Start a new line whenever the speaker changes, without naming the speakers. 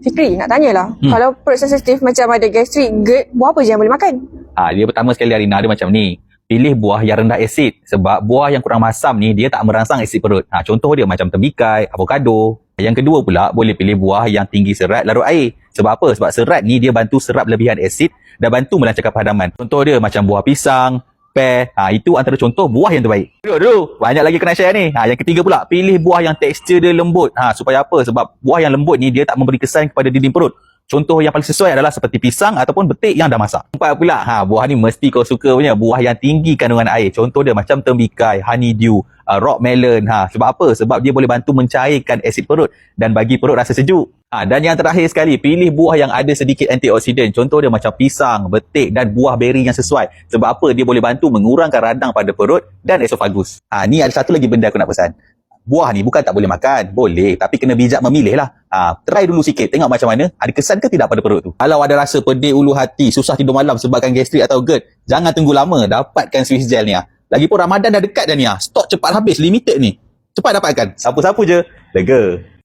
Fikri, nak tanyalah. Kalau perut sensitif macam ada gastrik, GERD, buah apa je yang boleh makan?
Dia pertama sekali Arina, dia macam ni. Pilih buah yang rendah asid. Sebab buah yang kurang masam ni, dia tak merangsang asid perut. Contoh dia macam tembikai, avokado. Yang kedua pula, boleh pilih buah yang tinggi serat larut air. Sebab apa? Sebab serat ni dia bantu serap lebihan asid dan bantu melancarkan padaman. Contoh dia macam buah pisang, pear. Itu antara contoh buah yang terbaik. Dulu, banyak lagi kena share ni. Yang ketiga pula, pilih buah yang tekstur dia lembut. Supaya apa? Sebab buah yang lembut ni dia tak memberi kesan kepada dinding perut. Contoh yang paling sesuai adalah seperti pisang ataupun betik yang dah masak. Empat pula, buah ni mesti kau suka punya. Buah yang tinggi kandungan air. Contoh dia macam tembikai, honeydew, rock melon. Sebab apa? Sebab dia boleh bantu mencairkan asid perut dan bagi perut rasa sejuk. Dan yang terakhir sekali, pilih buah yang ada sedikit antioksidan. Contoh dia macam pisang, betik dan buah beri yang sesuai. Sebab apa? Dia boleh bantu mengurangkan radang pada perut dan esofagus. Ni ada satu lagi benda aku nak pesan. Buah ni bukan tak boleh makan. Boleh, tapi kena bijak memilih lah. Try dulu sikit, tengok macam mana. Ada kesan ke tidak pada perut tu? Kalau ada rasa pedih ulu hati, susah tidur malam sebabkan gastrik atau GERD, jangan tunggu lama. Dapatkan Swiss Gel ni. Lagipun Ramadan dah dekat dah ni. Stok cepat habis, limited ni. Cepat dapatkan. Sapu-sapu je, lega.